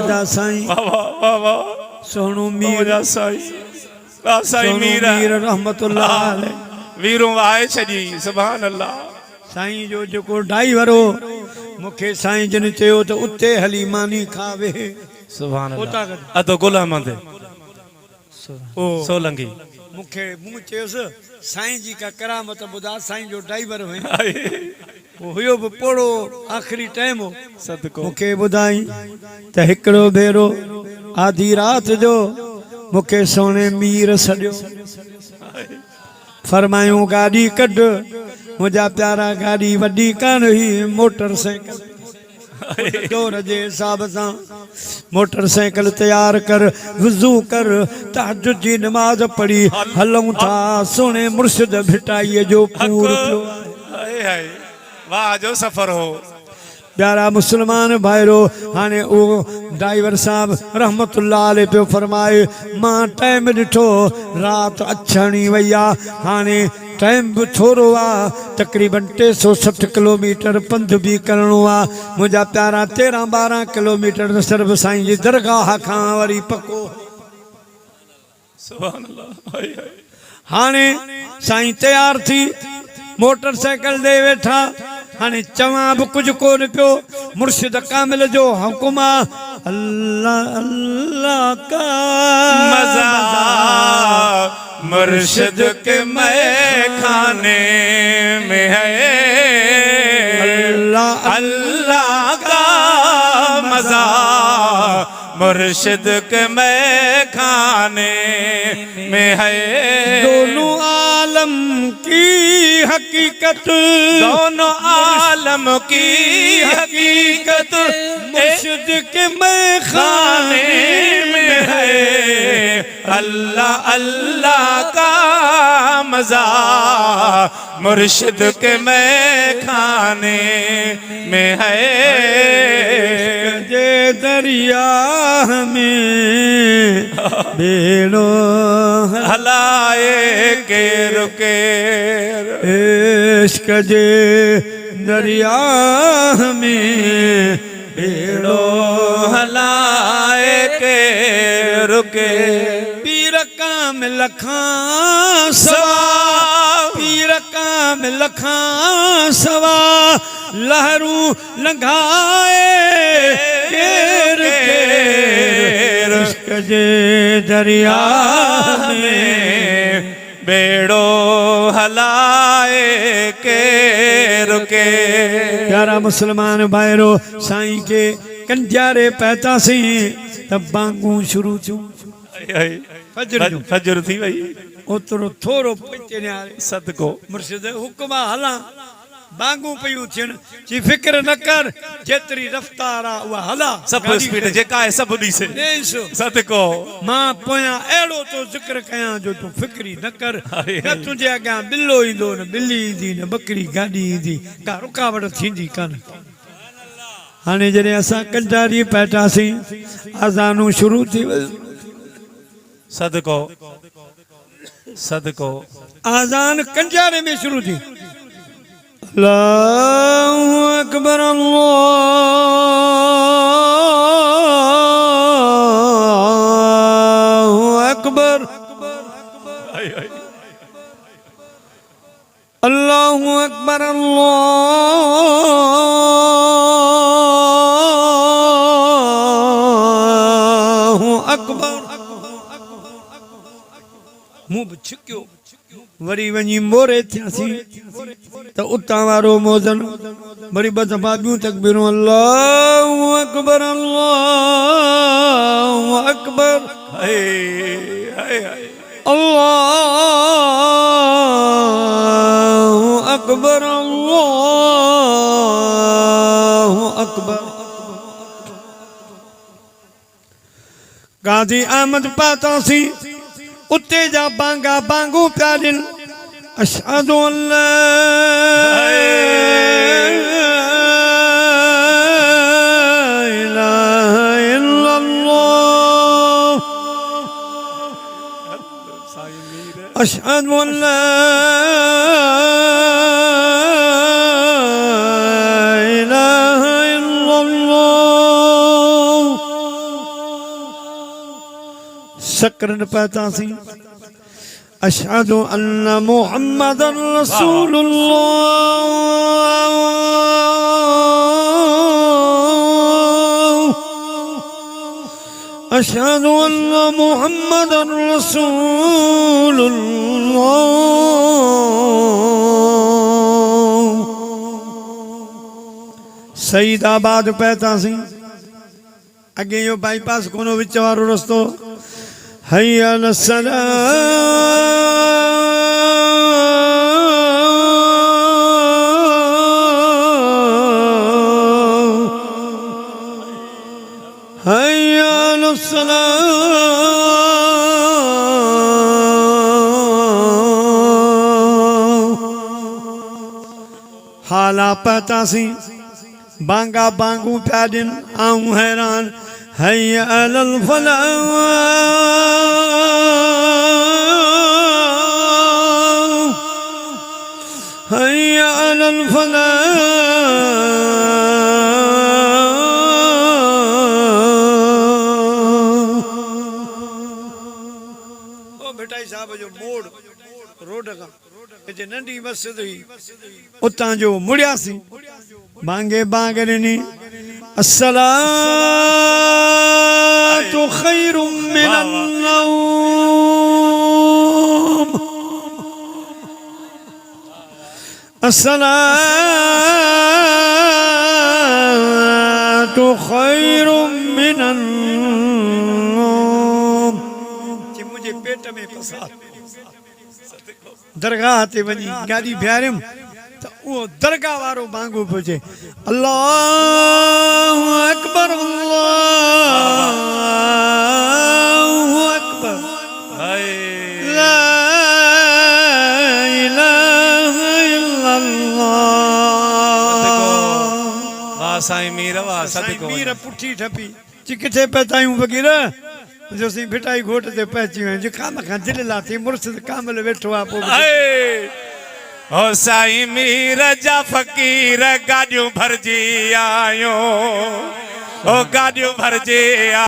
वजा साईं वाह वाह वाह सोनू मीर वजा साईं वाह साईं मीर रहमतुल्लाह अलैह वीरों आए छजी सुभान अल्लाह साईं जो जो ड्राइवर हो मुखे साईं जन चयो तो उते हली मानी खावे सुभान अल्लाह अतो गुलाम दे ओ सोलंगी मुखे मुंह चयोस साईं जी का करामत बुधा साईं जो ड्राइवर हुए वो हुयो भी पोड़ो आखिरी टाइम हो सदको मुखे बुधाई त हिकड़ो भेरो आधी रात जो मुखे सोने मीर सड्यो फरमायूं गाड़ी कढ मुझा प्यारा गाड़ी वडी कान हुई मोटरसाइकिल दौर जे हिसाब सां मोटरसाइकिल तैयार कर वुजू कर तहज्जुद जी नमाज पढ़ी हलूं था सोने मुर्शिद भिटाई जो पूर पियो हाय हाय वाह जो सफर हो प्यारा मुसलमान भाईरो हाने ओ ड्राइवर साहब रहमतुल्लाह अलैह पे फरमाए मां टाइम डिठो रात अछणी वैया हाने टाइम भी थोड़ो आ तकरीबन 360 किलोमीटर पंध भी करणो आ मुझा प्यारा 13-12 किलोमीटर सिर्फ साईं जी दरगाह खां वरी पको सुभान अल्लाह हाय हाय हाने साईं तैयार थी मोटरसाइकिल दे वेठा हाने चवा भी कुछ कोन पियो मुर्शिद कामिल जो हुकुम अल्लाह अल्लाह का मजा मुर्शिद के मैं खाने में है अल्लाह अल्लाह का मजा मुर्शिद के मैं खाने में है दोनों आलम की हकीकत दोनों आलम की हकीकत मुर्शिद के मैं खाने में है अल्लाह अल्लाह का मजा मुर्शिद के मैं खाने में है जे दरिया में बेड़ो हलाए के रुके इश्क जे दरिया में बेड़ो हलाए के रुके पीर काम लखां सवा पीर काम लखां सवा लहरू लंघाए केर केर इश्क जे दरिया में बेड़ो हलाए के रुके प्यारा मुसलमान भाईरो साईं के कंजारे पैता सी तब बांगू शुरू चूं फजर फजर थी वई ओतरो थोरो पचे ने सदको मुर्शिद हुक्म हला बांगू पयूं थियन जी फिक्र न कर जेतरी रफ्तार आ वा हला सब स्पीड जेका है सब दी से सदको मां पोया एड़ो तो जिक्र कया जो तू फिक्री न कर न तुझे अगा बिल्लो इंदो न बिल्ली इंदी न बकरी गाड़ी इंदी का रुकावट थींदी कान हाने जने असा कंजारी पैठासी अज़ानू शुरू थी सदको सदको आजान कंजारे में शुरू थी अल्लाहु अकबर अल्लाहु अकबर अल्लाहु अकबर अल्लाहु अकबर मुंह छिक्यो वरी वनी मोरे थियासी तो उता वारो मोजन वरी ब दफा बियूं तकबीरूं अल्लाहु अकबर अल्लाहु अकबर हाय हाय हाय अल्लाहु अकबर अल्लाहु अकबर गाजी अहमद पातासी उते जा बांगा बांगू प्यारिन अशहदु अल्ला इलाहा इल्लल्लाह अशहदु अल्ला इलाहा इल्लल्लाह सकरन पता सी अशहदु अन्न मुहम्मदन रसूलुल्लाह अशहदु अन्न मुहम्मदन रसूलुल्लाह सईदाबाद पता सी अगे यो बाईपास कोनो विच वारो रस्तो हय्या अलस्सलाह हय्या अलस्सलाह हाला पता सी बांगा बांगू प्यादिन आऊं हैरान हय्या अलल फलाह हय्या अलल फलाह ओ बेटाई साहब जो मोड़ रोड का जे नंढी मस्जिद हुई उतां जो मुड़ियासी बांगे बांगरनी अस्सलातु खैरुम मिनन नौम अस्सलातु खैरुम मिनन नौम जी मुझे पेट में फसा दरगाह ते वनी गाड़ी बिहारिम तो वो दरगाह वारो मांगो पूछे अल्लाहु अकबर अल्लाहु अकबर ला इलाहा इल्लल्लाह वाह साईं मीर वाह सदको मीर पुठी ठपी जी किथे पतायूं वगैर जो सी भिटाई घोट ते पहुची वे जो काम खां दिल लाती मुर्शिद कामल वेठो आ पो ओ साईं मीर जा फकीर गाड़ियूं भरजी आयो ओ गाड़ियूं भरजी